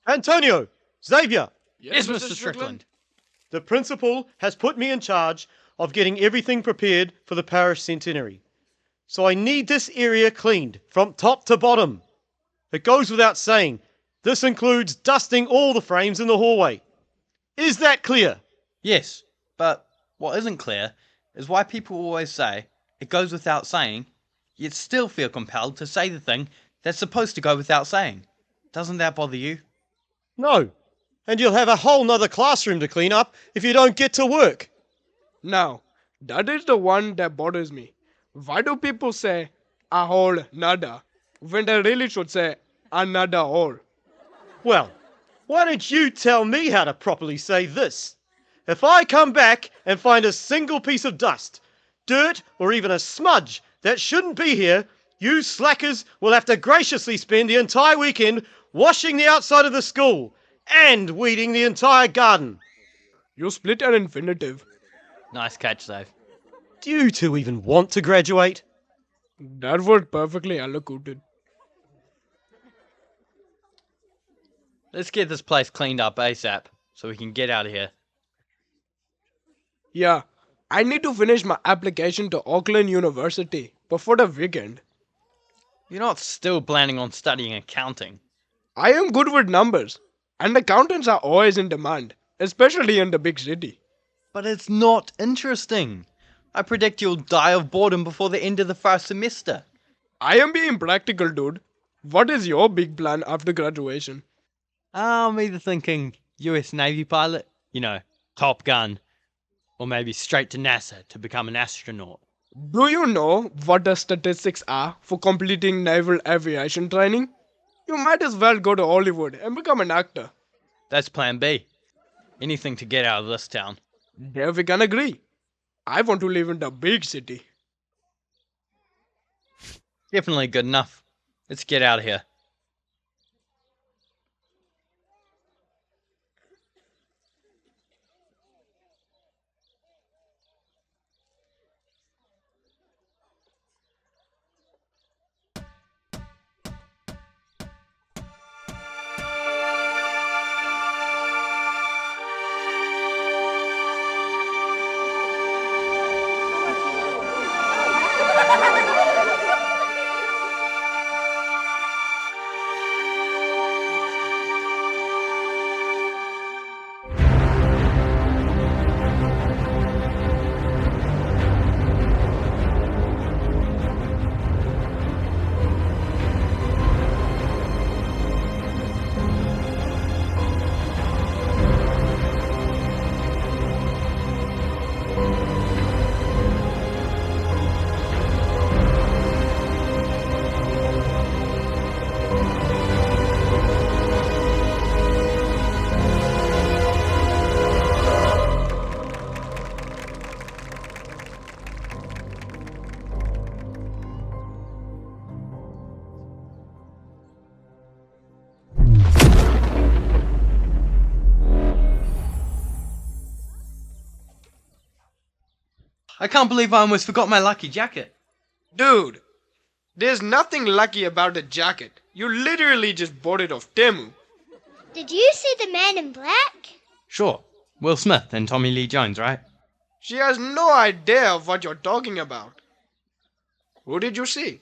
Antonio! Xavier! Yes, Mr. Strickland. The principal has put me in charge of getting everything prepared for the parish centenary. So I need this area cleaned from top to bottom. It goes without saying, this includes dusting all the frames in the hallway. Is that clear? Yes, but what isn't clear is why people always say it goes without saying, yet still feel compelled to say the thing that's supposed to go without saying. Doesn't that bother you? No. And you'll have a whole nother classroom to clean up if you don't get to work. Now, that is the one that bothers me. Why do people say a whole nada when they really should say another whole? Well, why don't you tell me how to properly say this? If I come back and find a single piece of dust, dirt, or even a smudge that shouldn't be here, you slackers will have to graciously spend the entire weekend washing the outside of the school and weeding the entire garden. You split an infinitive. Nice catch, Dave. Do you two even want to graduate? That was perfectly elocuted. Let's get this place cleaned up ASAP so we can get out of here. Yeah, I need to finish my application to Auckland University before the weekend. You're not still planning on studying accounting. I am good with numbers, and accountants are always in demand, especially in the big city. But it's not interesting. I predict you'll die of boredom before the end of the first semester. I am being practical, dude. What is your big plan after graduation? I'm either thinking US Navy pilot, Top Gun, or maybe straight to NASA to become an astronaut. Do you know what the statistics are for completing naval aviation training? You might as well go to Hollywood and become an actor. That's plan B. Anything to get out of this town. There we can agree. I want to live in the big city. Definitely good enough. Let's get out of here. I can't believe I almost forgot my lucky jacket. Dude, there's nothing lucky about the jacket. You literally just bought it off Temu. Did you see the man in black? Sure, Will Smith and Tommy Lee Jones, right? She has no idea of what you're talking about. Who did you see?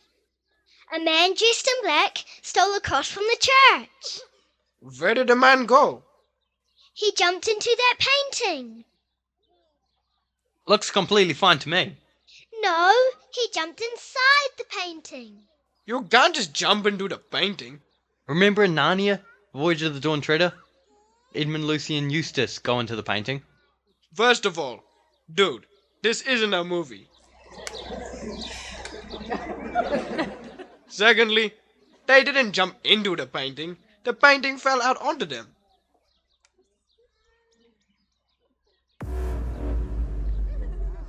A man dressed in black stole a cross from the church. Where did the man go? He jumped into that painting. Looks completely fine to me. No, he jumped inside the painting. You can't just jump into the painting. Remember in Narnia, Voyage of the Dawn Treader? Edmund, Lucy and Eustace go into the painting. First of all, dude, this isn't a movie. Secondly, they didn't jump into the painting. The painting fell out onto them.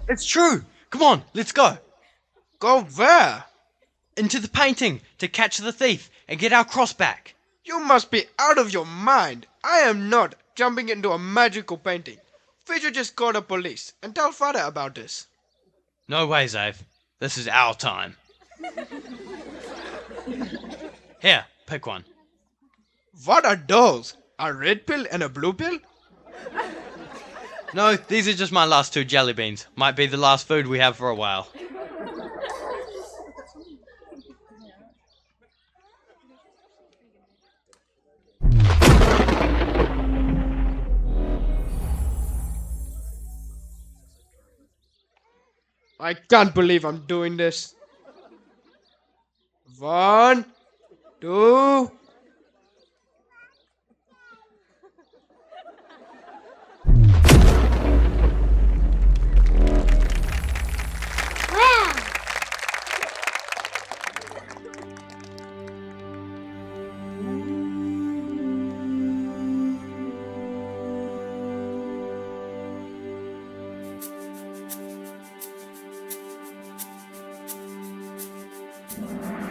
It's true! Come on, let's go! Go where? Into the painting to catch the thief and get our cross back. You must be out of your mind. I am not jumping into a magical painting. We should just call the police and tell father about this. No way, Zave. This is our time. Here, pick one. What are those? A red pill and a blue pill? No, these are just my last 2 jelly beans. Might be the last food we have for a while. I can't believe I'm doing this. 1, 2. Wow!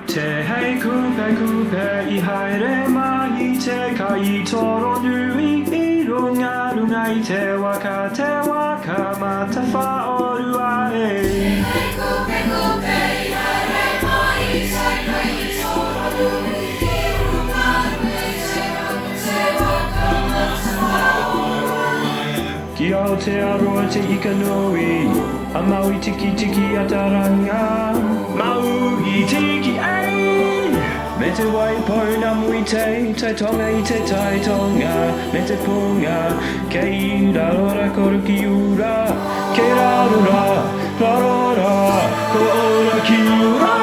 Te hei kupe kupe I haere mahi te kai toro nui I runga runga I te waka mata whaorua e. Ki Aotearoa te ikanui A Maui tiki tiki a taranga Maui tiki ai Me te waipona mui te tonga I te tai tonga Me te punga Kei rarora koru ki ura Kei rarora Ko ora ki ura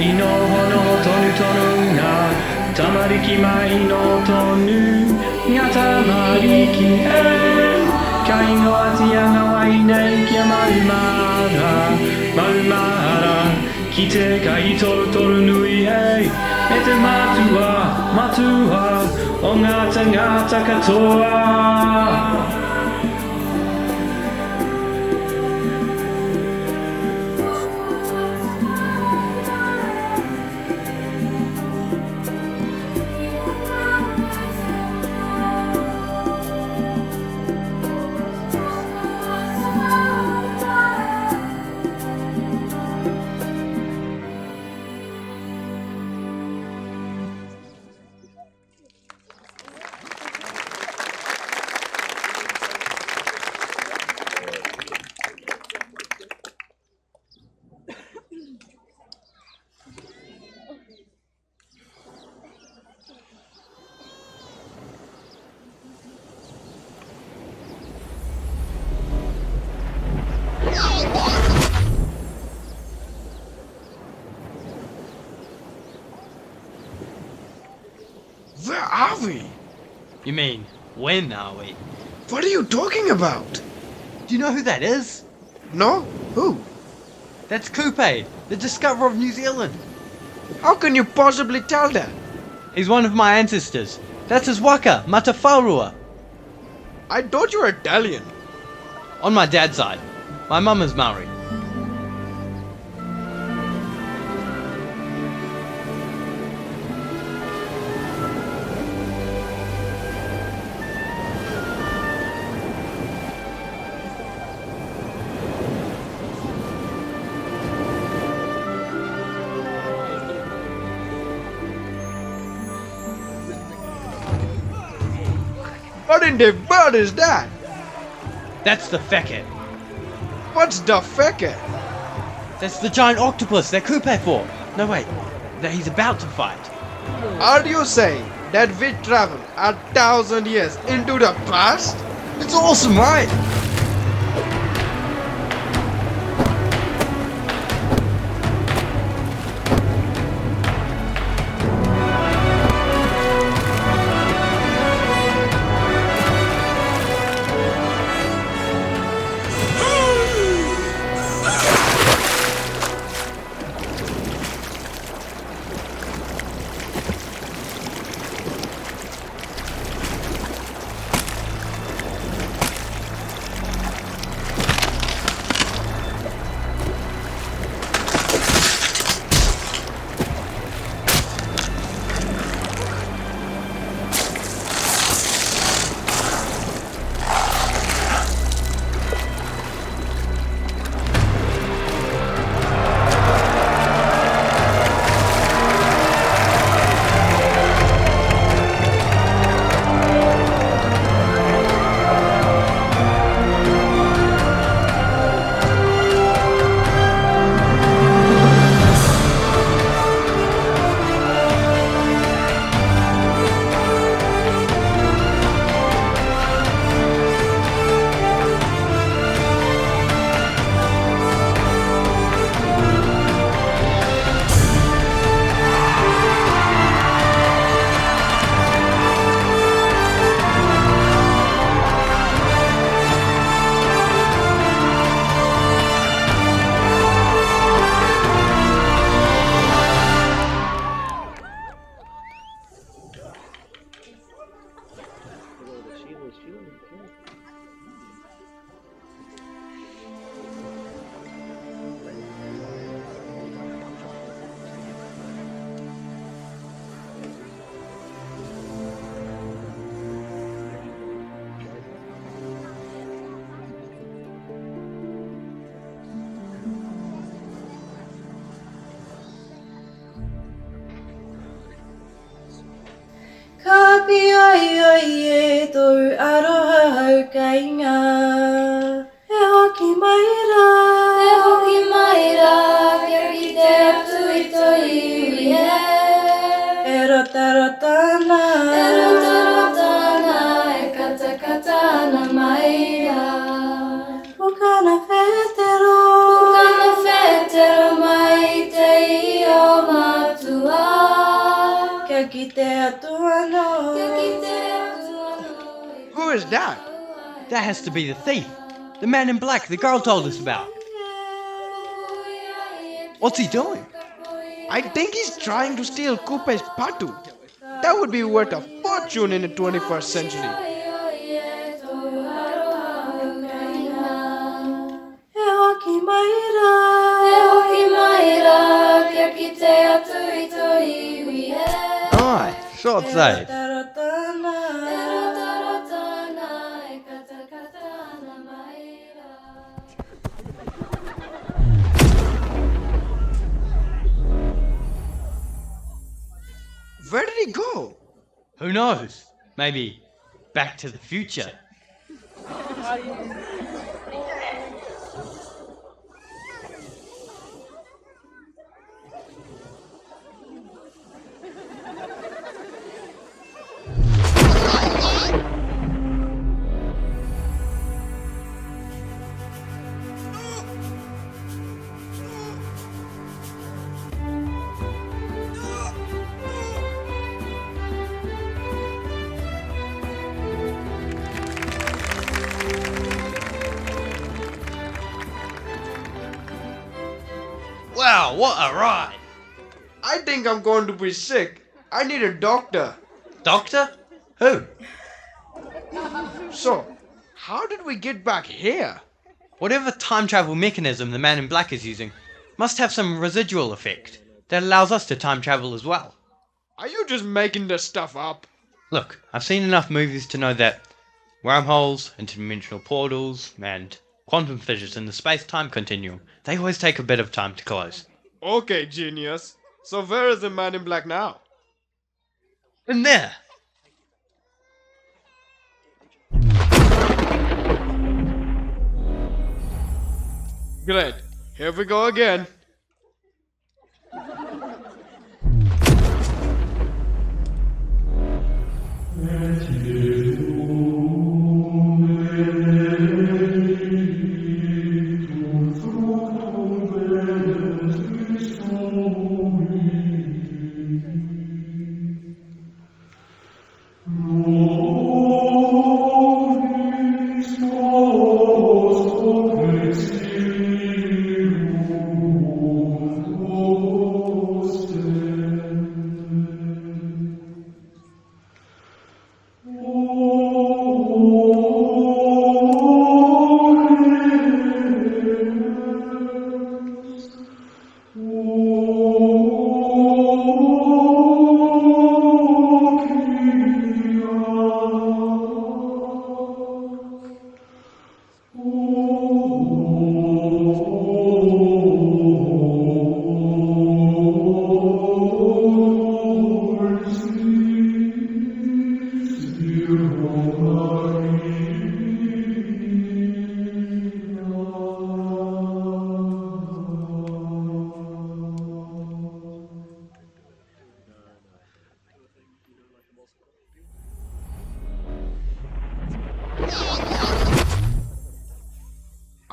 Ino hono tonu tonu nga Tamariki mai no tonu Nga tamariki e Kai no atianga wai nei kia Maumara Ki te kai toru toru nui e E te matua O ngā tangata katoa Where are we? You mean, when are we? What are you talking about? Do you know who that is? No? Who? That's Kupe, the discoverer of New Zealand. How can you possibly tell that? He's one of my ancestors. That's his waka, Matawharua. I thought you were Italian. On my dad's side. My mum is Maori. What in the bird is that? That's the Feke. What's the feke? That's the giant octopus that Kupe fought. No wait, that he's about to fight. Are you saying that we travel 1,000 years into the past? It's awesome, right? e toru aroha haukainga. E hoki maira, kia ki te atu I toi iwi e rota rotana, e kata katana maira. Pukana whetero mai te I o matua. Kia ki te atu ano. Who is that? That has to be the thief. The man in black the girl told us about. What's he doing? I think he's trying to steal Kupe's patu. That would be worth a fortune in the 21st century. E hoki maira, kia ki te atu I toi iwi e. Aye, short save. Where did he go? Who knows? Maybe back to the future. Wow, what a ride! I think I'm going to be sick. I need a doctor. Doctor? Who? So, how did we get back here? Whatever time travel mechanism the man in black is using must have some residual effect that allows us to time travel as well. Are you just making this stuff up? Look, I've seen enough movies to know that wormholes, interdimensional portals, and quantum fissures in the space-time continuum, they always take a bit of time to close. Okay, genius. So where is the man in black now? In there! Great. Here we go again.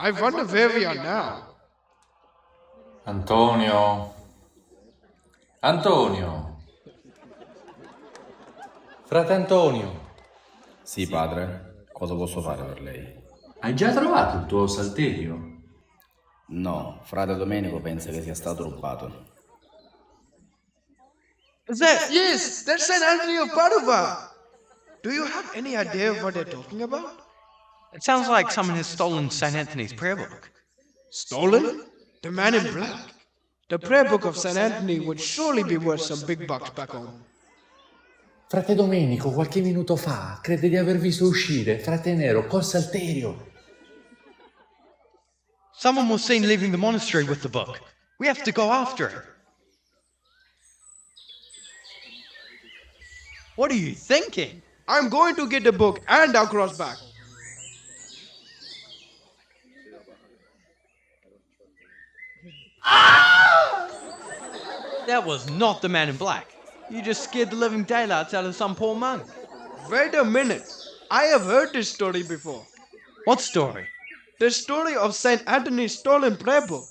I wonder where we are now. Antonio. Antonio. Frate Antonio. Sì, padre. Cosa posso fare per lei? Hai già trovato il tuo salterio? No, frate Domenico pensa che sia stato rubato. Yes, that's Saint Anthony of Padua. Do you have any idea what they're talking about? It sounds like someone has stolen St. Anthony's prayer book. Stolen? The man in black? The prayer book of Saint Anthony would surely be worth some big bucks back home. Frate Domenico, qualche minuto fa, crede di aver visto uscire frate Nero col salterio. Someone was seen leaving the monastery with the book. We have to go after it. What are you thinking? I'm going to get the book and our cross back. That was not the man in black. You just scared the living daylights out of some poor monk. Wait a minute. I have heard this story before. What story? The story of Saint Anthony's stolen prayer book.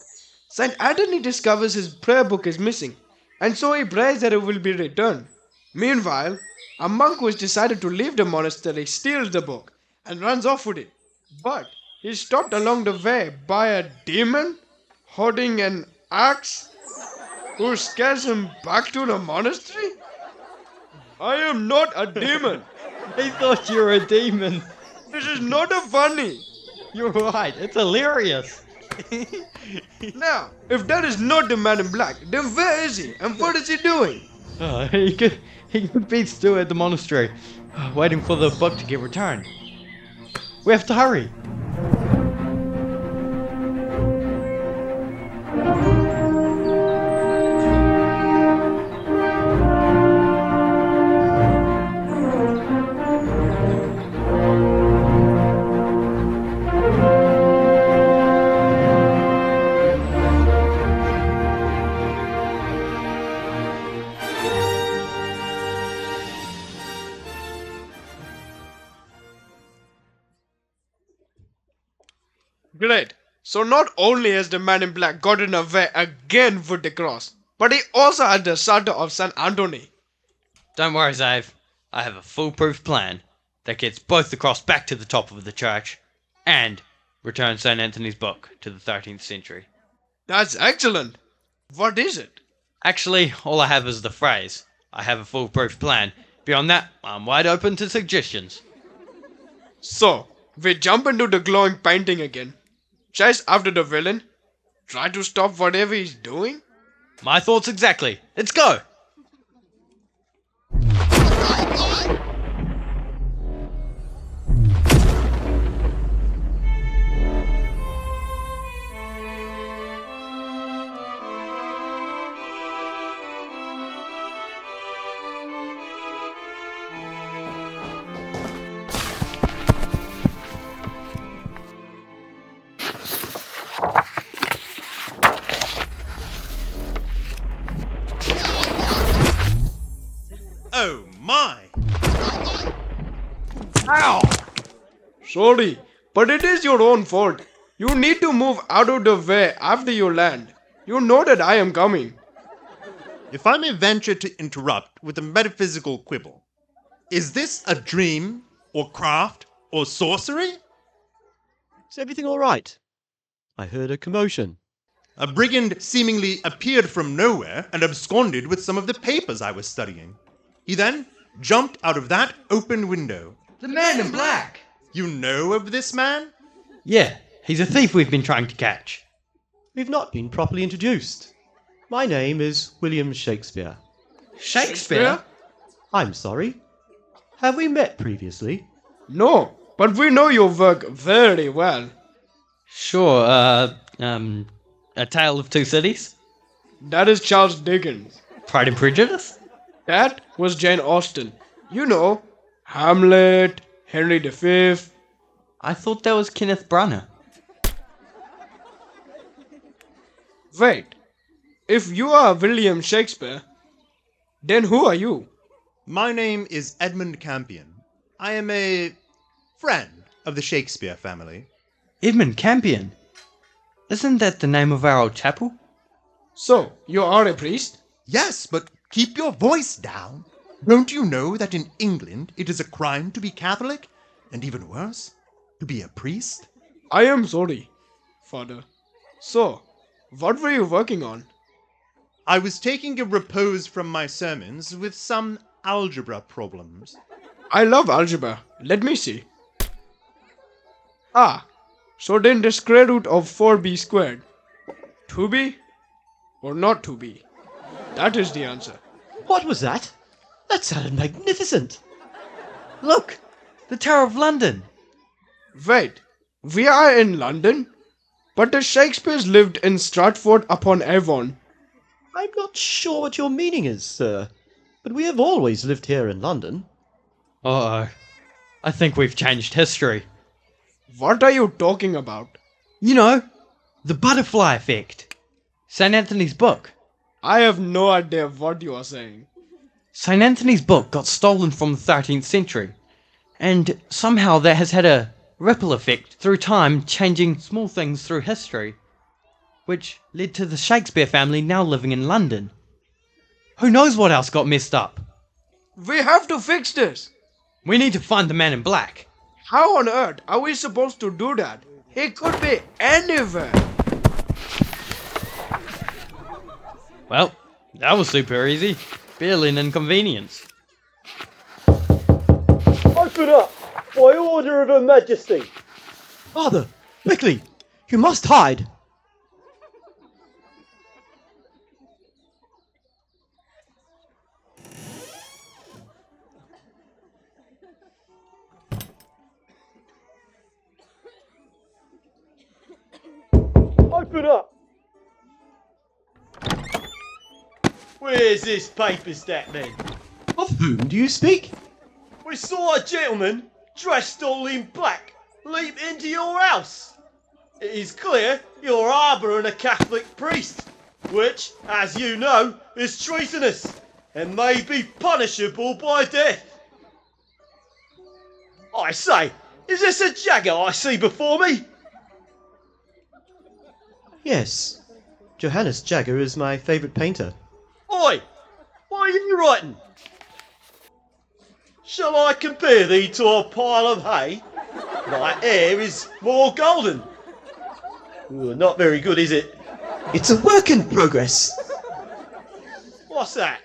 Saint Anthony discovers his prayer book is missing, and so he prays that it will be returned. Meanwhile, a monk who has decided to leave the monastery steals the book and runs off with it. But he's stopped along the way by a demon holding an axe who scares him back to the monastery? I am not a demon. He thought you were a demon. This is not a funny. You're right, it's hilarious. Now, if that is not the man in black, then where is he and what is he doing? He could be still at the monastery, waiting for the book to get returned. We have to hurry. Great. So not only has the man in black gotten away again with the cross, but he also had the shelter of Saint Anthony. Don't worry, Zave. I have a foolproof plan that gets both the cross back to the top of the church and returns St. Anthony's book to the 13th century. That's excellent. What is it? Actually, all I have is the phrase. I have a foolproof plan. Beyond that, I'm wide open to suggestions. So, we jump into the glowing painting again. Chase after the villain. Try to stop whatever he's doing. My thoughts exactly. Let's go! Oh my! Sorry, but it is your own fault. You need to move out of the way after you land. You know that I am coming. If I may venture to interrupt with a metaphysical quibble, is this a dream, or craft, or sorcery? Is everything all right? I heard a commotion. A brigand seemingly appeared from nowhere and absconded with some of the papers I was studying. He then jumped out of that open window. The man in black! You know of this man? Yeah, he's a thief we've been trying to catch. We've not been properly introduced. My name is William Shakespeare. Shakespeare? I'm sorry. Have we met previously? No, but we know your work very well. Sure, A Tale of Two Cities? That is Charles Dickens. Pride and Prejudice? That was Jane Austen. You know, Hamlet, Henry V. I thought that was Kenneth Branagh. Wait, if you are William Shakespeare, then who are you? My name is Edmund Campion. I am a friend of the Shakespeare family. Edmund Campion? Isn't that the name of our old chapel? So, you are a priest? Yes, but keep your voice down. Don't you know that in England it is a crime to be Catholic? And even worse, to be a priest? I am sorry, Father. So, what were you working on? I was taking a repose from my sermons with some algebra problems. I love algebra. Let me see. Ah, so then the square root of 4b squared. 2b or not 2b? That is the answer. What was that? That sounded magnificent. Look! The Tower of London! Wait, we are in London? But the Shakespeares lived in Stratford upon Avon. I'm not sure what your meaning is, sir, but we have always lived here in London. Uh-oh. I think we've changed history. What are you talking about? You know, the butterfly effect. St. Anthony's book. I have no idea what you are saying. St. Anthony's book got stolen from the 13th century, and somehow that has had a ripple effect through time, changing small things through history, which led to the Shakespeare family now living in London. Who knows what else got messed up? We have to fix this. We need to find the man in black. How on earth are we supposed to do that? He could be anywhere. Well, that was super easy. Barely an inconvenience. Open up! By order of Her Majesty! Father, quickly! You must hide! Open up! Where's this paper stack then? Of whom do you speak? We saw a gentleman dressed all in black leap into your house. It is clear you're harbouring a Catholic priest, which, as you know, is treasonous and may be punishable by death. I say, is this a Jagger I see before me? Yes, Johannes Jagger is my favourite painter. Oi! What are you writing? Shall I compare thee to a pile of hay? My hair is more golden. Not very good, is it? It's a work in progress. What's that?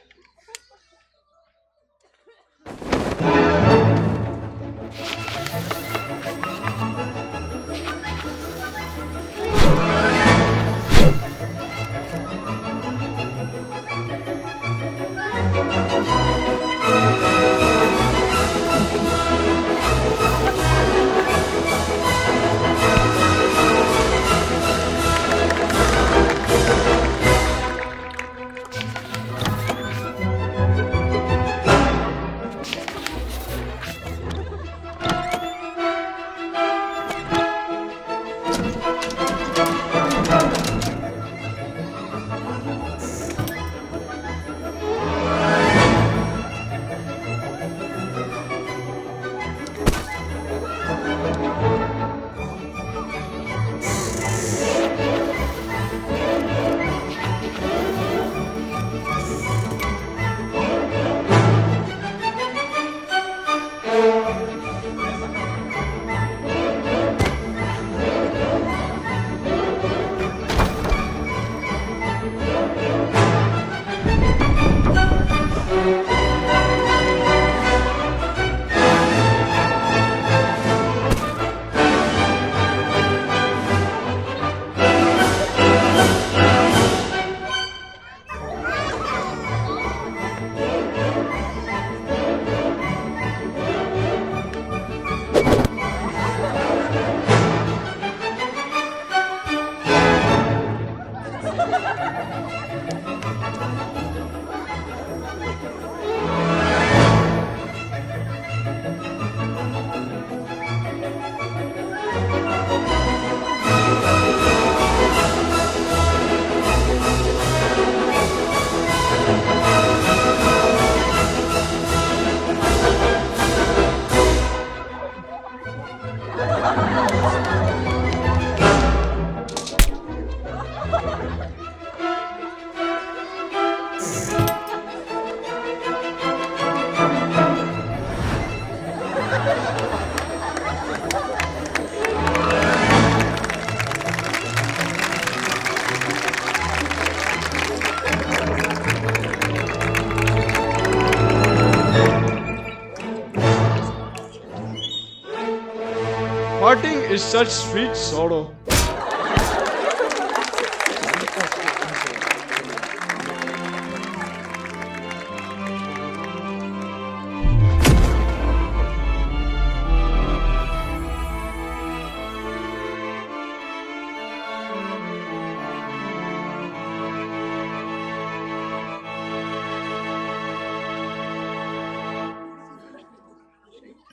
Parting is such sweet sorrow.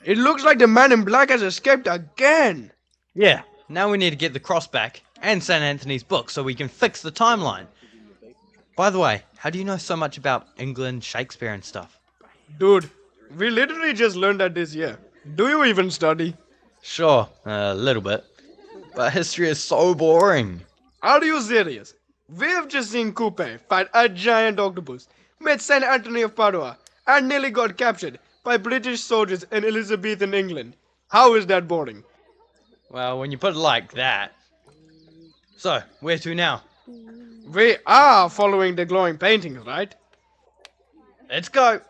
It looks like the man in black has escaped again. Yeah, now we need to get the cross back and St. Anthony's book so we can fix the timeline. By the way, how do you know so much about England, Shakespeare and stuff? Dude, we literally just learned that this year. Do you even study? Sure, a little bit. But history is so boring. Are you serious? We have just seen Coupe fight a giant octopus, met St. Anthony of Padua, and nearly got captured by British soldiers in Elizabethan England. How is that boring? Well, when you put it like that. So, where to now? We are following the glowing paintings, right? Let's go!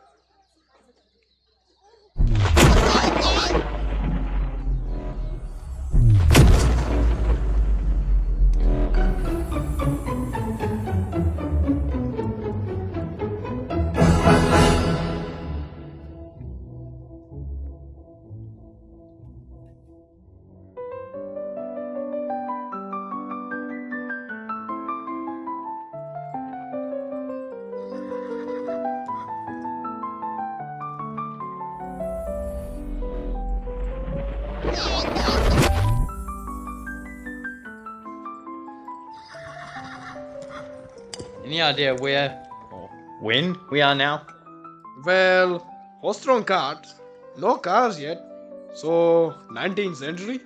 Any idea where or when we are now? Well, horse-drawn carts. No cars yet. So, 19th century?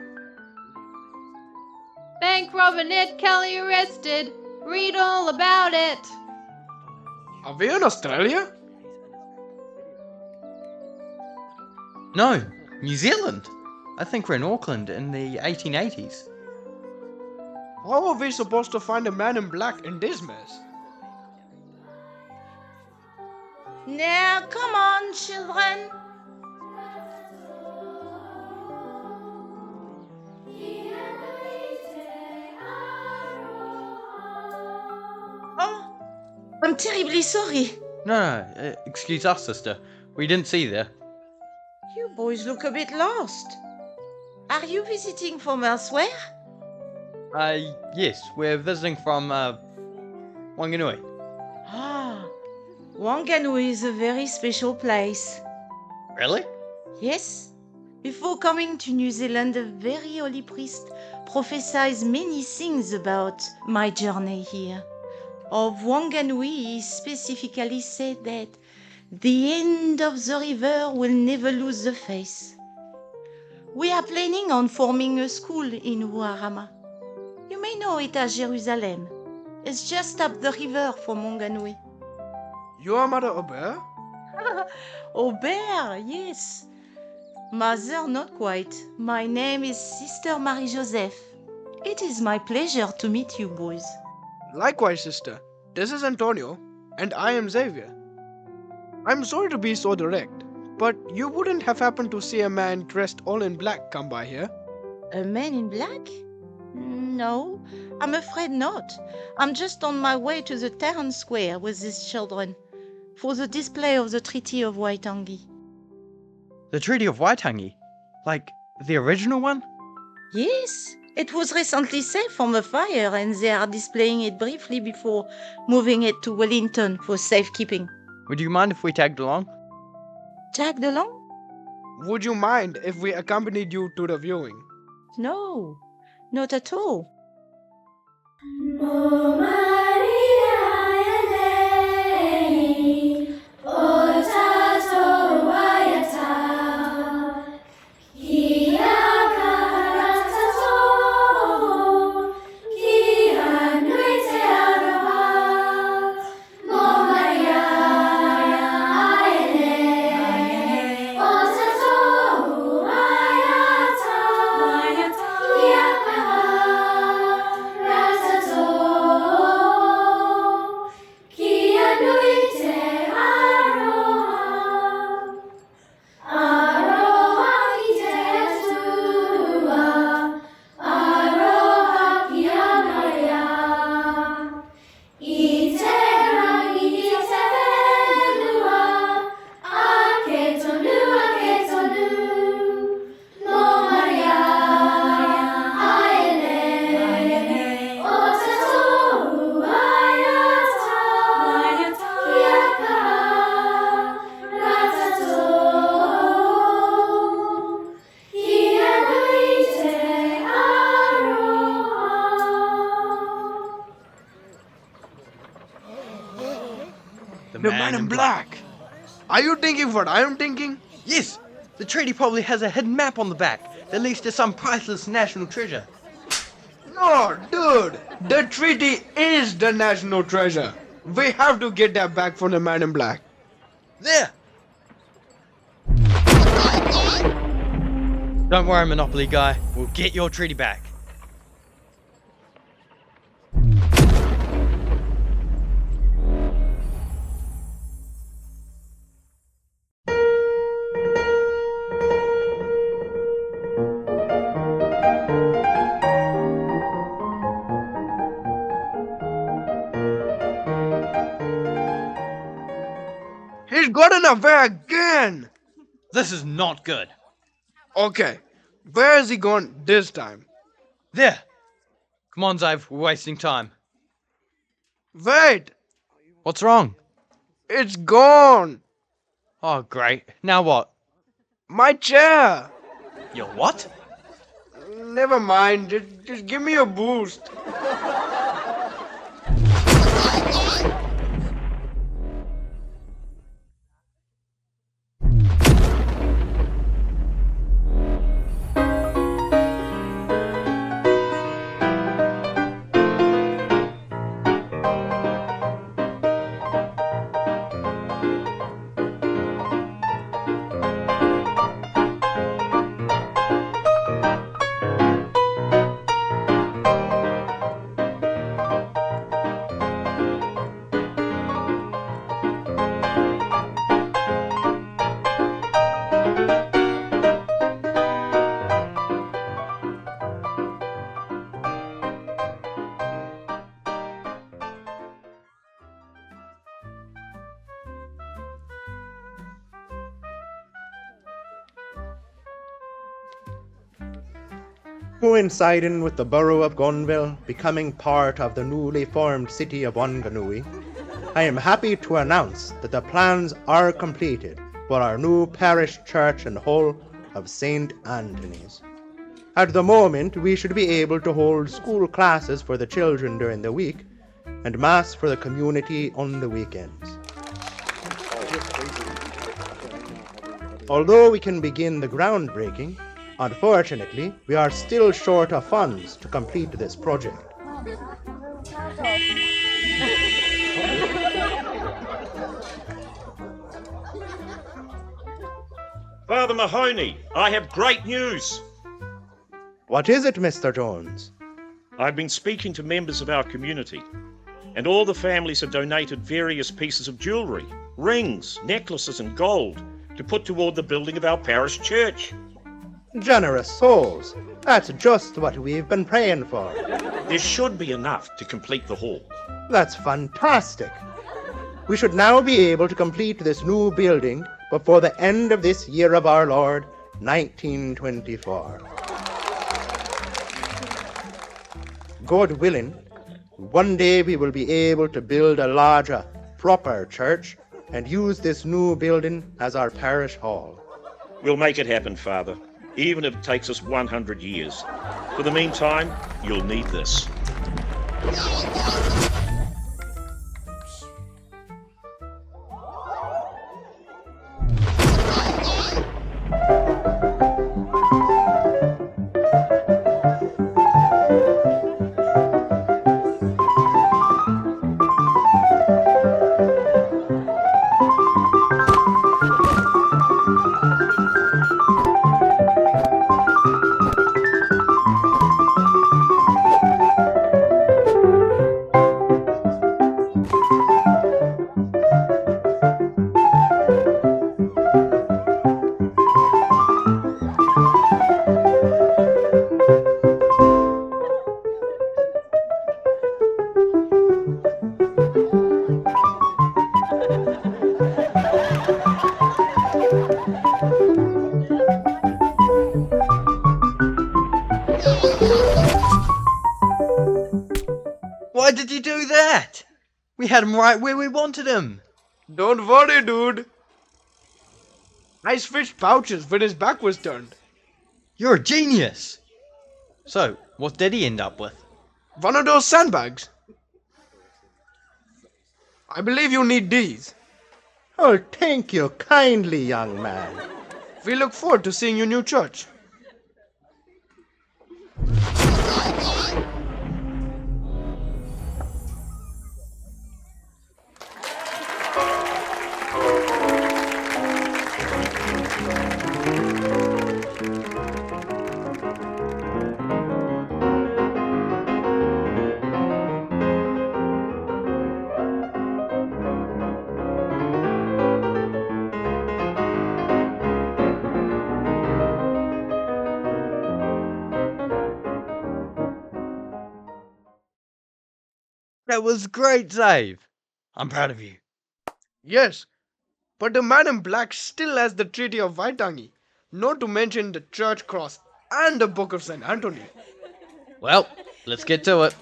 Bank robber Ned Kelly arrested. Read all about it. Are we in Australia? No, New Zealand. I think we're in Auckland in the 1880s. How are we supposed to find a man in black in this mess? Now, come on, children. Oh, I'm terribly sorry. No, excuse us, sister. We didn't see you there. You boys look a bit lost. Are you visiting from elsewhere? Yes, we're visiting from, Wanganui. Ah, Wanganui is a very special place. Really? Yes. Before coming to New Zealand, a very holy priest prophesied many things about my journey here. Of Wanganui, he specifically said that the end of the river will never lose the face. We are planning on forming a school in Uarama. You may know it as Jerusalem. It's just up the river from Wanganui. You are Mother Aubert? Aubert, yes. Mother, not quite. My name is Sister Marie-Joseph. It is my pleasure to meet you boys. Likewise, sister. This is Antonio, and I am Xavier. I'm sorry to be so direct, but you wouldn't have happened to see a man dressed all in black come by here? A man in black? No, I'm afraid not. I'm just on my way to the town square with these children for the display of the Treaty of Waitangi. The Treaty of Waitangi? Like, the original one? Yes, it was recently saved from a fire and they are displaying it briefly before moving it to Wellington for safekeeping. Would you mind if we tagged along? Tagged along? Would you mind if we accompanied you to the viewing? No, not at all. The man in black! Are you thinking what I am thinking? Yes! The treaty probably has a hidden map on the back that leads to some priceless national treasure. No, dude! The treaty is the national treasure! We have to get that back from the man in black. There! Don't worry, Monopoly guy. We'll get your treaty back. He's gotten away again! This is not good. Okay, where has he gone this time? There! Come on, Zive, we're wasting time. Wait! What's wrong? It's gone! Oh, great. Now what? My chair! Your what? Never mind, just give me a boost. Coinciding with the borough of Gonville becoming part of the newly formed city of Wanganui, I am happy to announce that the plans are completed for our new parish church and hall of St. Anthony's. At the moment, we should be able to hold school classes for the children during the week and mass for the community on the weekends. Although we can begin the groundbreaking, unfortunately, we are still short of funds to complete this project. Father Mahoney, I have great news. What is it, Mr. Jones? I've been speaking to members of our community, and all the families have donated various pieces of jewellery, rings, necklaces and gold to put toward the building of our parish church. Generous souls. That's just what we've been praying for. There should be enough to complete the hall. That's fantastic. We should now be able to complete this new building before the end of this year of our Lord, 1924. God willing, one day we will be able to build a larger, proper church and use this new building as our parish hall. We'll make it happen, Father, even if it takes us 100 years. For the meantime, you'll need this. Why did you do that? We had him right where we wanted him. Don't worry, dude. I switched pouches when his back was turned. You're a genius. So, what did he end up with? One of those sandbags. I believe you need these. Oh, thank you kindly, young man. We look forward to seeing your new church. That was great, Dave. I'm proud of you. Yes, but the man in black still has the Treaty of Waitangi, not to mention the church cross and the Book of St. Anthony. Well, let's get to it.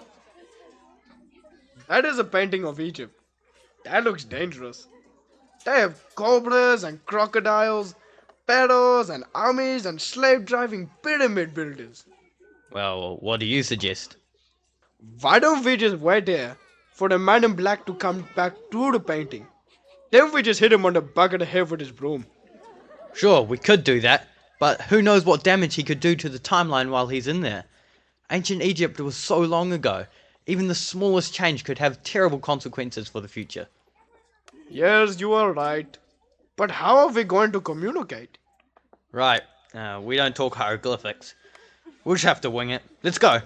That is a painting of Egypt. That looks dangerous. They have cobras and crocodiles, pharaohs and armies and slave-driving pyramid builders. Well, what do you suggest? Why don't we just wait here for the man in black to come back to the painting? Then we just hit him on the back of the head with his broom. Sure, we could do that, but who knows what damage he could do to the timeline while he's in there. Ancient Egypt was so long ago, even the smallest change could have terrible consequences for the future. Yes, you are right. But how are we going to communicate? Right, we don't talk hieroglyphics. We'll just have to wing it. Let's go.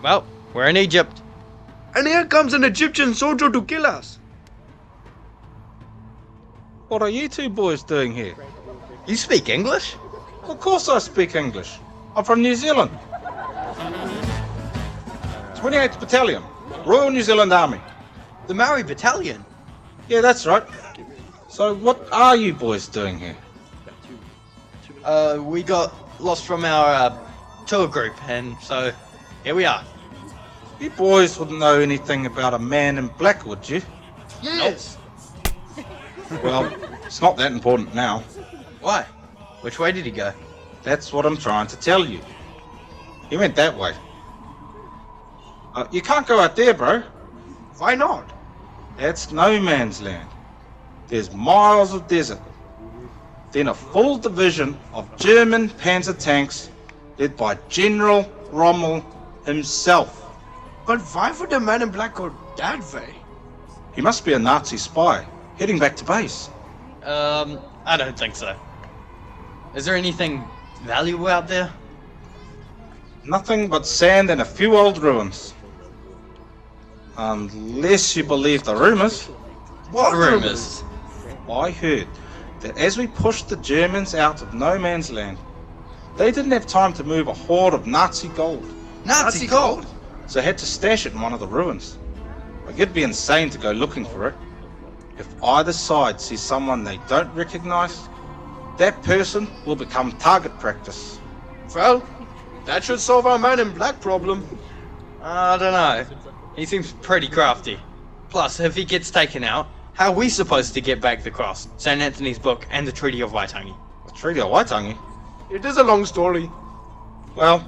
Well, we're in Egypt. And here comes an Egyptian soldier to kill us. What are you two boys doing here? You speak English? Of course I speak English. I'm from New Zealand. 28th Battalion, Royal New Zealand Army. The Maori Battalion? Yeah, that's right. So what are you boys doing here? We got lost from our tour group, and so here we are. You boys wouldn't know anything about a man in black, would you? Yes. Well, it's not that important now. Why? Which way did he go? That's what I'm trying to tell you. He went that way. You can't go out there, bro. Why not? That's no man's land. There's miles of desert. Then a full division of German panzer tanks led by General Rommel himself. But why would a man in black go that way? He must be a Nazi spy, heading back to base. I don't think so. Is there anything valuable out there? Nothing but sand and a few old ruins. Unless you believe the rumors. What rumors? I heard that as we pushed the Germans out of no man's land, they didn't have time to move a hoard of Nazi gold. Nazi gold? So had to stash it in one of the ruins. Like, it'd be insane to go looking for it. If either side sees someone they don't recognize, that person will become target practice. Well, that should solve our man in black problem. I don't know. He seems pretty crafty. Plus, if he gets taken out, how are we supposed to get back the cross, St. Anthony's Book, and the Treaty of Waitangi? The Treaty of Waitangi? It is a long story. Well,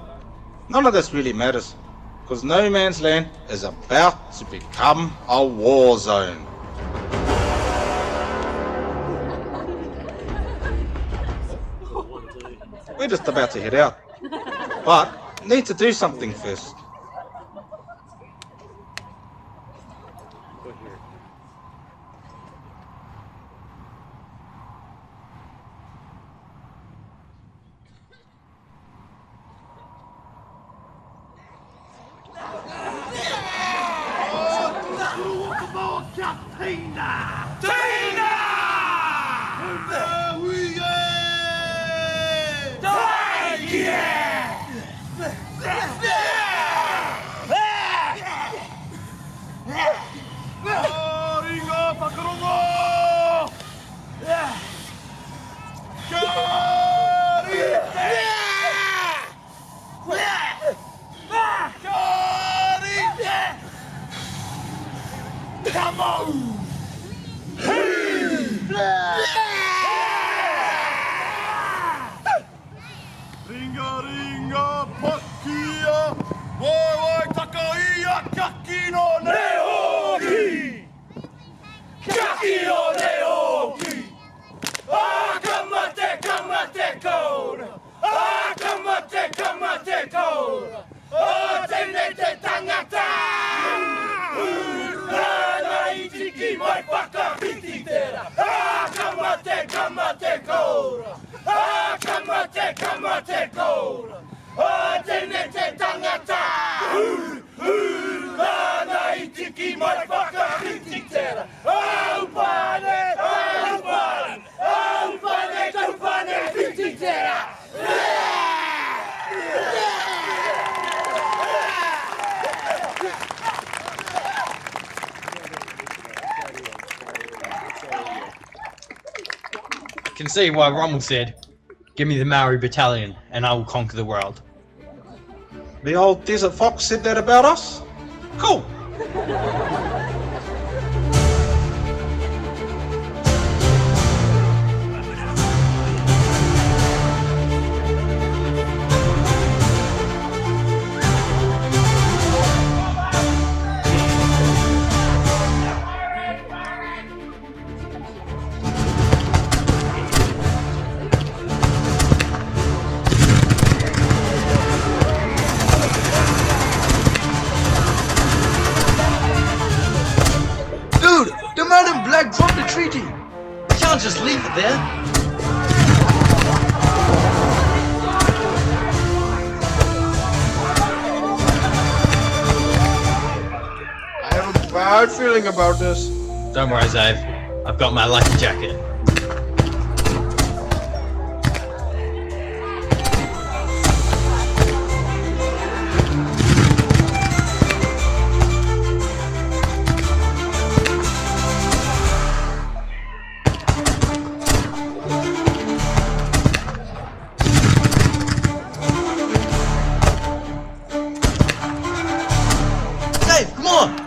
none of this really matters, because no man's land is about to become a war zone. We're just about to head out, but need to do something first. Can see why Rommel said, "Give me the Maori Battalion, and I will conquer the world." The old desert fox said that about us? Cool! bad feeling about this. Don't worry, Zave. I've got my lucky jacket. Zave, come on!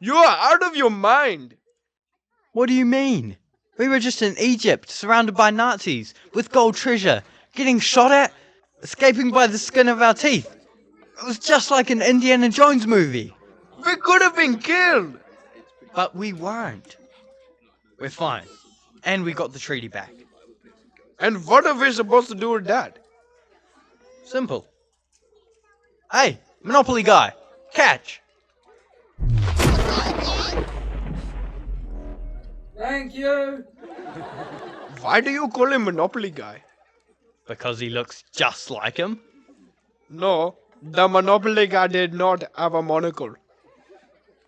You are out of your mind. What do you mean? We were just in Egypt, surrounded by Nazis, with gold treasure, getting shot at, escaping by the skin of our teeth. It was just like an Indiana Jones movie. We could have been killed. But we weren't. We're fine. And we got the treaty back. And what are we supposed to do with that? Simple. Hey, Monopoly guy, catch! Thank you. Why do you call him Monopoly guy? Because he looks just like him. No, the Monopoly guy did not have a monocle.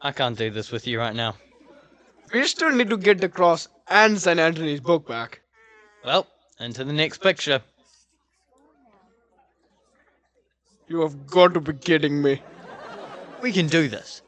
I can't do this with you right now. We still need to get the cross and St. Anthony's book back. Well, into the next picture. You have got to be kidding me. We can do this.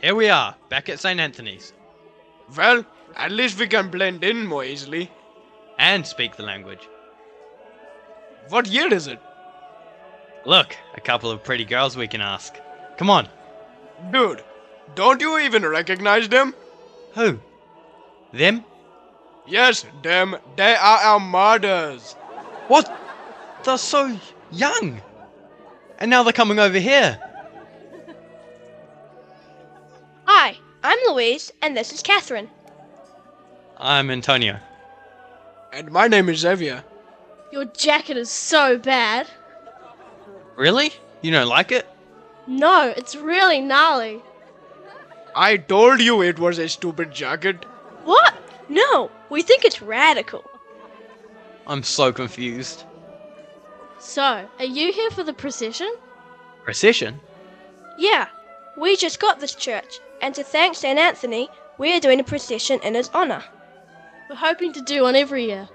Here we are, back at St. Anthony's. Well, at least we can blend in more easily. And speak the language. What year is it? Look, a couple of pretty girls we can ask. Come on. Dude, don't you even recognize them? Who? Them? Yes, them. They are our mothers. What? They're so young. And now they're coming over here. Hi, I'm Louise, and this is Catherine. I'm Antonio. And my name is Xavier. Your jacket is so bad. Really? You don't like it? No, it's really gnarly. I told you it was a stupid jacket. What? No, we think it's radical. I'm so confused. So, are you here for the procession? Procession? Yeah, we just got this church, and to thank St. Anthony, we are doing a procession in his honor. We're hoping to do one every year.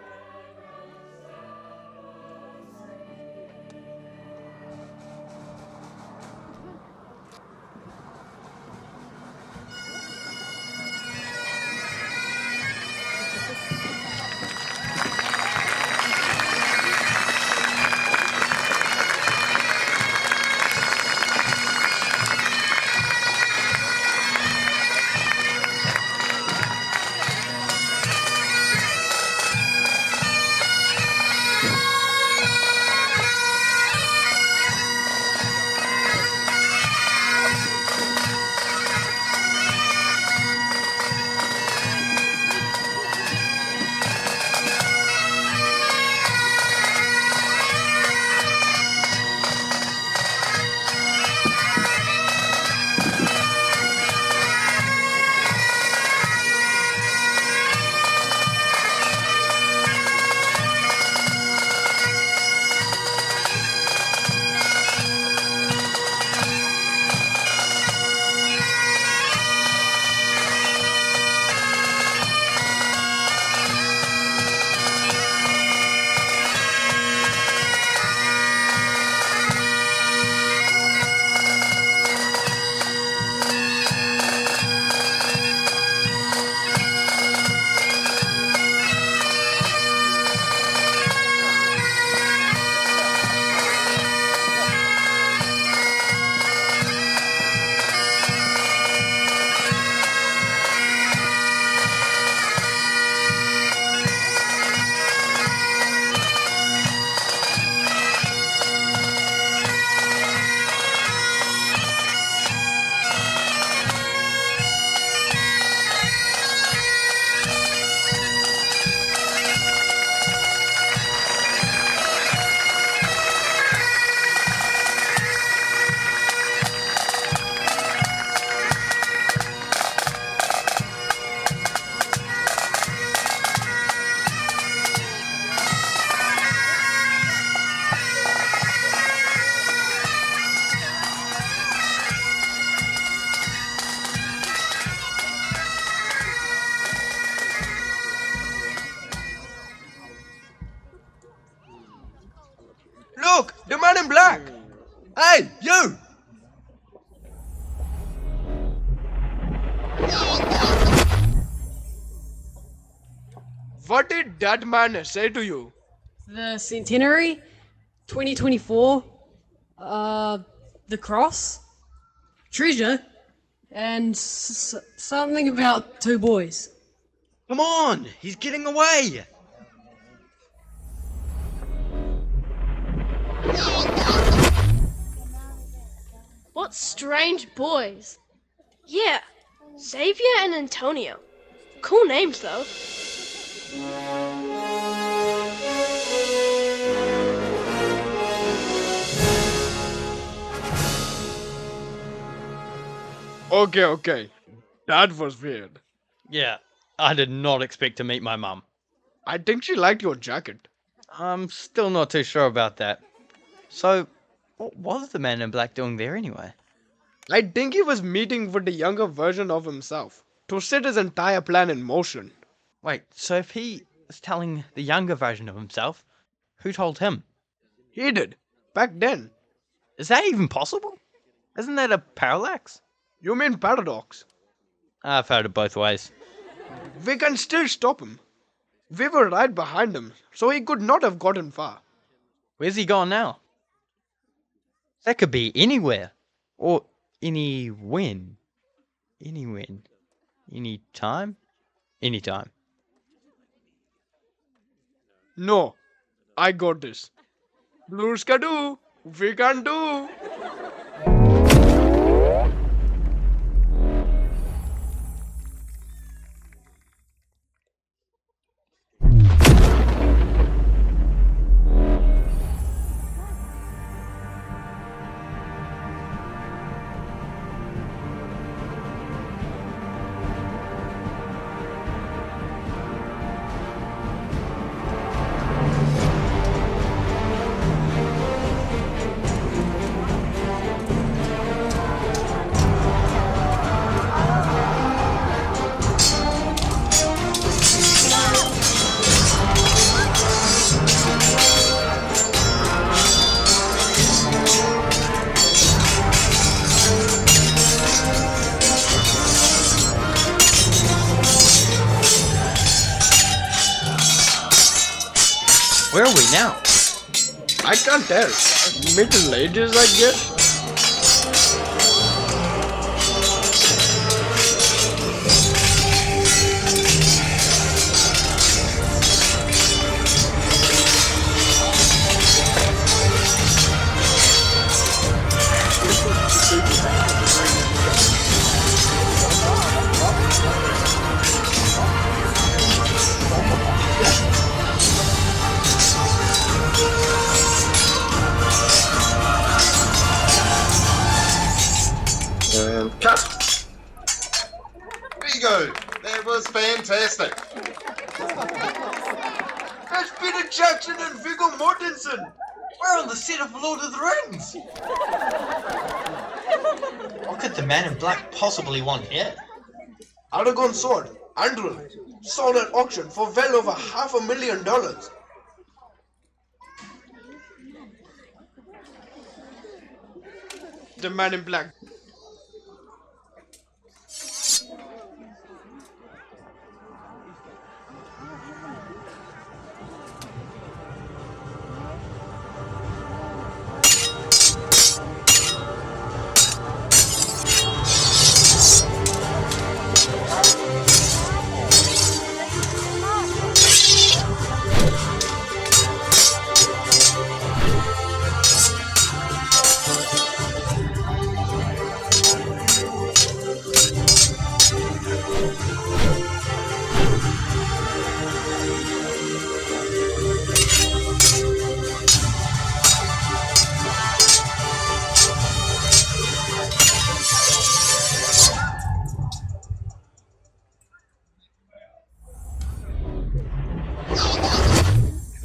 man in black! Hey, you! What did that man say to you? The centenary, 2024, the cross, treasure, and something about 2 boys. Come on, he's getting away! What strange boys. Yeah, Xavier and Antonio. Cool names though. Okay. That was weird. Yeah, I did not expect to meet my mum. I think she liked your jacket. I'm still not too sure about that. So, what was the man in black doing there anyway? I think he was meeting with the younger version of himself to set his entire plan in motion. Wait, so if he is telling the younger version of himself, who told him? He did, back then. Is that even possible? Isn't that a parallax? You mean paradox? I've heard it both ways. We can still stop him. We were right behind him, so he could not have gotten far. Where's he gone now? That could be anywhere. Or any when. Any when. Any time? Anytime. No, I got this. Blue Skadoo, we can do. Where are we now? I can't tell. Middle Ages, I guess. Cut! Vigo! That was fantastic! That's Peter Jackson and Viggo Mortensen! We're on the set of Lord of the Rings! What could the man in black possibly want here? Aragorn's sword, Anduril, sold at auction for well over $500,000. The man in black.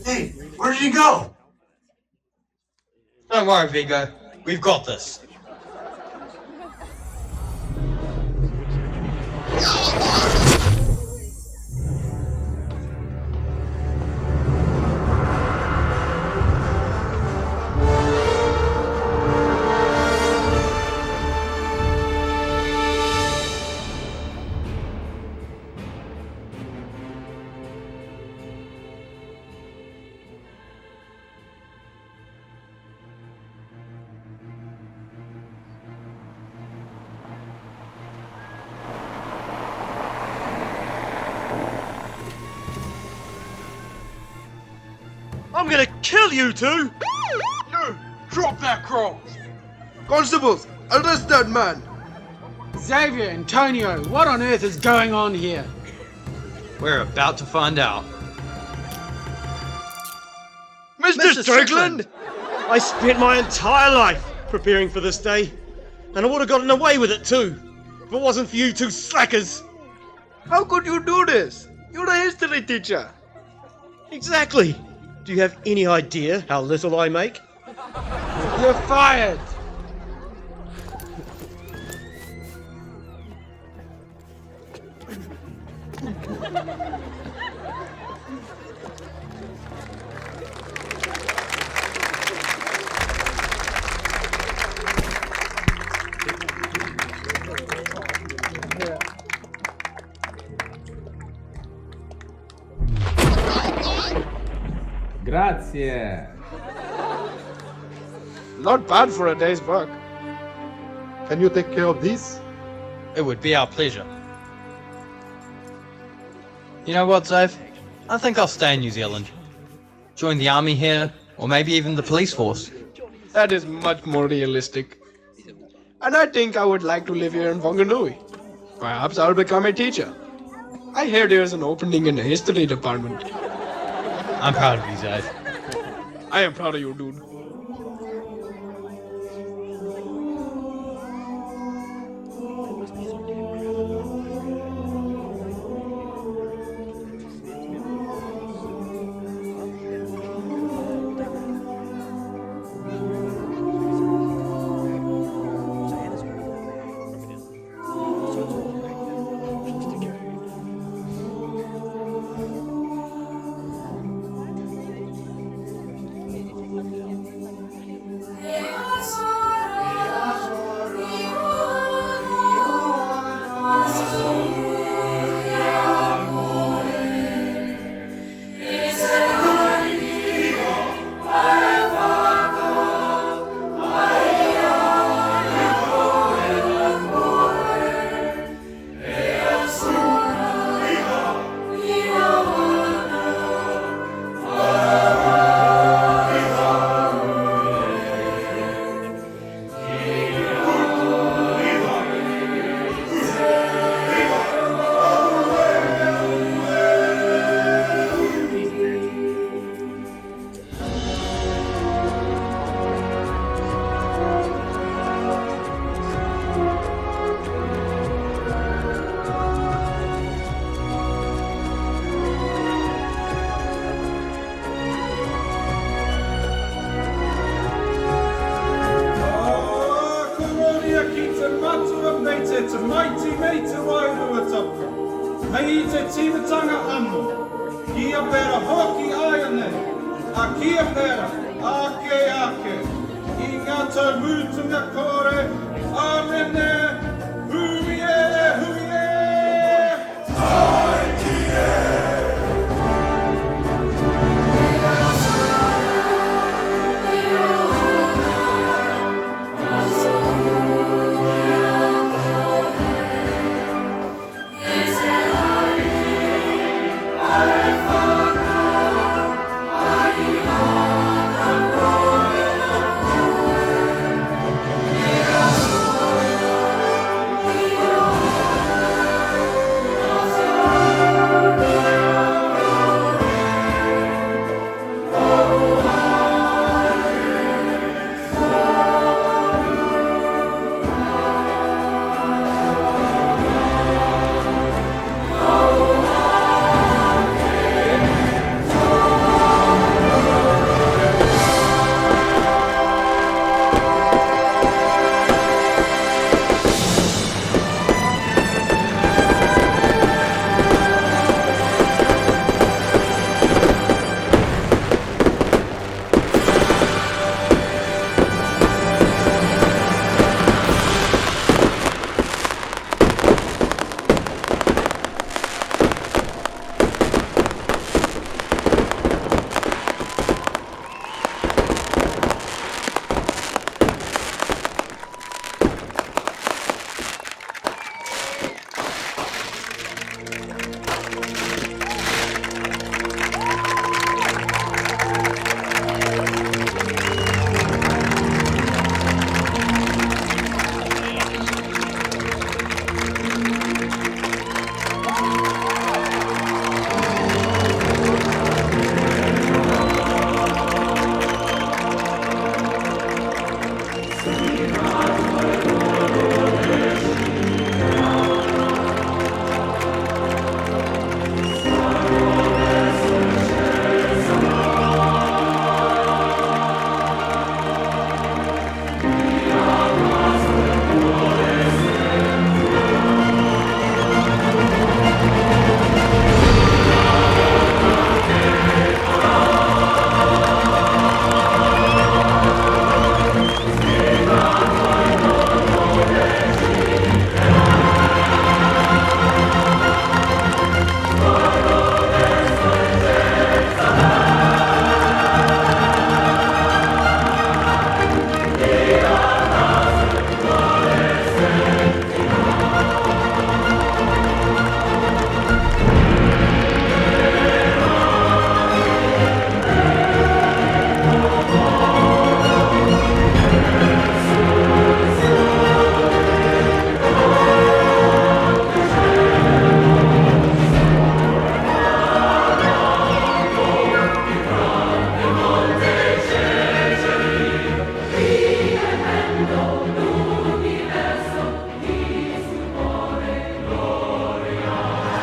Hey, where did he go? Don't worry, Vigo. We've got this. I'm gonna kill you two! You, drop that cross! Constables, arrest that man! Xavier, Antonio, what on earth is going on here? We're about to find out. Mr. Strickland! I spent my entire life preparing for this day, and I would have gotten away with it too, if it wasn't for you two slackers. How could you do this? You're a history teacher. Exactly. Do you have any idea how little I make? You're fired! Grazie. Not bad for a day's work. Can you take care of these? It would be our pleasure. You know what, Zave? I think I'll stay in New Zealand. Join the army here, or maybe even the police force. That is much more realistic. And I think I would like to live here in Wanganui. Perhaps I'll become a teacher. I hear there's an opening in the history department. I'm proud of you, Zave. I am proud of you, dude. Te maiti mei te wairua tapa. Hei te timatanga anō. Kia pera hoki aia nei. A kia pera, ake ake. I ngā tau mūtunga kore, a rene, huie, huie. Tai kie.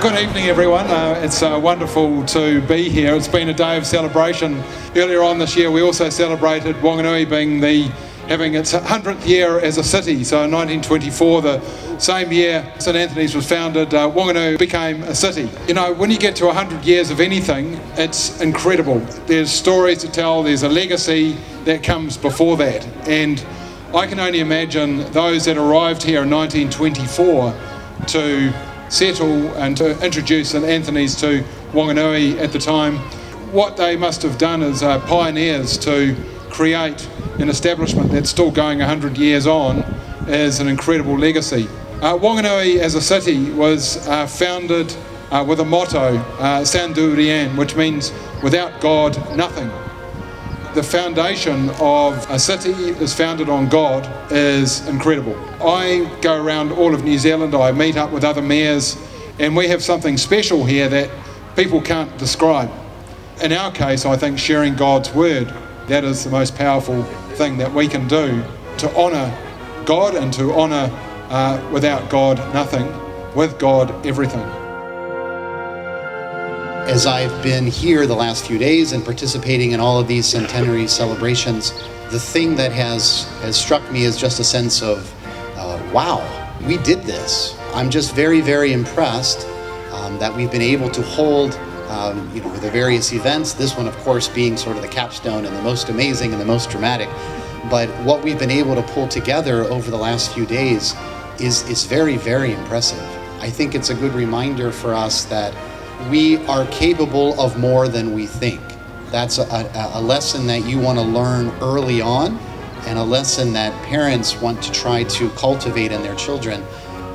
Good evening, everyone. It's wonderful to be here. It's been a day of celebration. Earlier on this year, we also celebrated Wanganui having its 100th year as a city. So in 1924, the same year St Anthony's was founded, Wanganui became a city. You know, when you get to 100 years of anything, it's incredible. There's stories to tell, there's a legacy that comes before that. And I can only imagine those that arrived here in 1924 to settle and to introduce St Anthony's to Wanganui at the time, what they must have done as pioneers to create an establishment that's still going 100 years on is an incredible legacy. Wanganui as a city was founded with a motto, Sans Dieu rien, which means without God, nothing. The foundation of a city is founded on God is incredible. I go around all of New Zealand, I meet up with other mayors, and we have something special here that people can't describe. In our case, I think sharing God's word, that is the most powerful thing that we can do to honour God and to honour without God nothing, with God everything. As I've been here the last few days and participating in all of these centenary celebrations, the thing that has struck me is just a sense of, wow, we did this. I'm just very, very impressed that we've been able to hold the various events, this one of course being sort of the capstone and the most amazing and the most dramatic. But what we've been able to pull together over the last few days is very, very impressive. I think it's a good reminder for us that we are capable of more than we think. That's a lesson that you want to learn early on, and a lesson that parents want to try to cultivate in their children,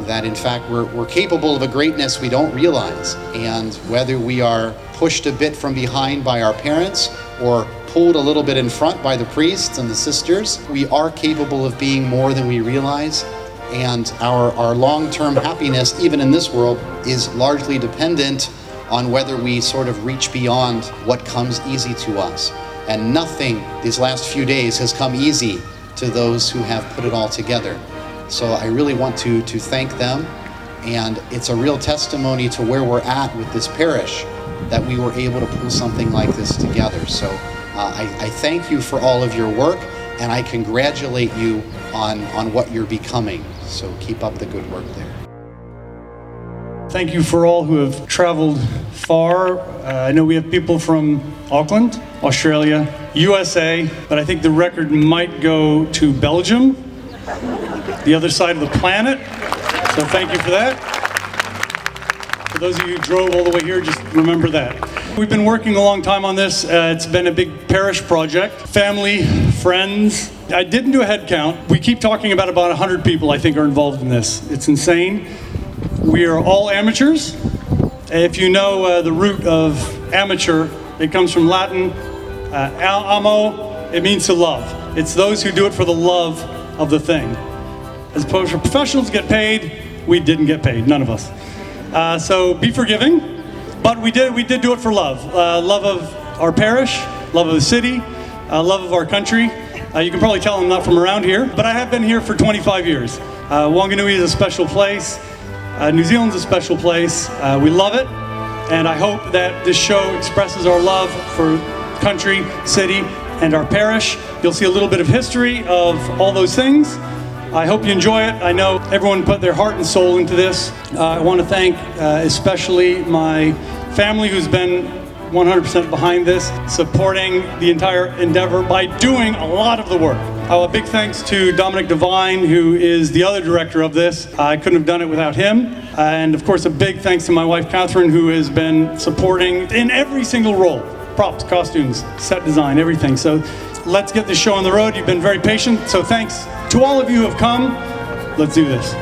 that in fact we're capable of a greatness we don't realize. And whether we are pushed a bit from behind by our parents or pulled a little bit in front by the priests and the sisters, we are capable of being more than we realize. And our long-term happiness, even in this world, is largely dependent on whether we sort of reach beyond what comes easy to us. And nothing these last few days has come easy to those who have put it all together. So I really want to thank them, and it's a real testimony to where we're at with this parish that we were able to pull something like this together. So I thank you for all of your work, and I congratulate you on what you're becoming. So keep up the good work there. Thank you for all who have traveled far. I know we have people from Auckland, Australia, USA, but I think the record might go to Belgium, the other side of the planet. So thank you for that. For those of you who drove all the way here, just remember that. We've been working a long time on this. It's been a big parish project. Family, friends. I didn't do a head count. We keep talking about 100 people, I think, are involved in this. It's insane. We are all amateurs. If you know the root of amateur, it comes from Latin, amo, it means to love. It's those who do it for the love of the thing. As opposed to professionals get paid, we didn't get paid, none of us. So be forgiving, but we did do it for love. Love of our parish, love of the city, love of our country. You can probably tell I'm not from around here, but I have been here for 25 years. Wanganui is a special place. New Zealand's a special place. We love it, and I hope that this show expresses our love for country, city, and our parish. You'll see a little bit of history of all those things. I hope you enjoy it. I know everyone put their heart and soul into this. I want to thank especially my family, who's been 100% behind this, supporting the entire endeavor by doing a lot of the work. A big thanks to Dominic Devine, who is the other director of this. I couldn't have done it without him. And of course, a big thanks to my wife, Catherine, who has been supporting in every single role. Props, costumes, set design, everything. So let's get this show on the road. You've been very patient. So thanks to all of you who have come. Let's do this.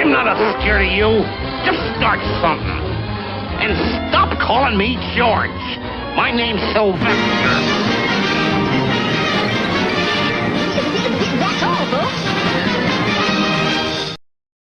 I'm not scared of you. Just start something. And stop calling me George. My name's Sylvester.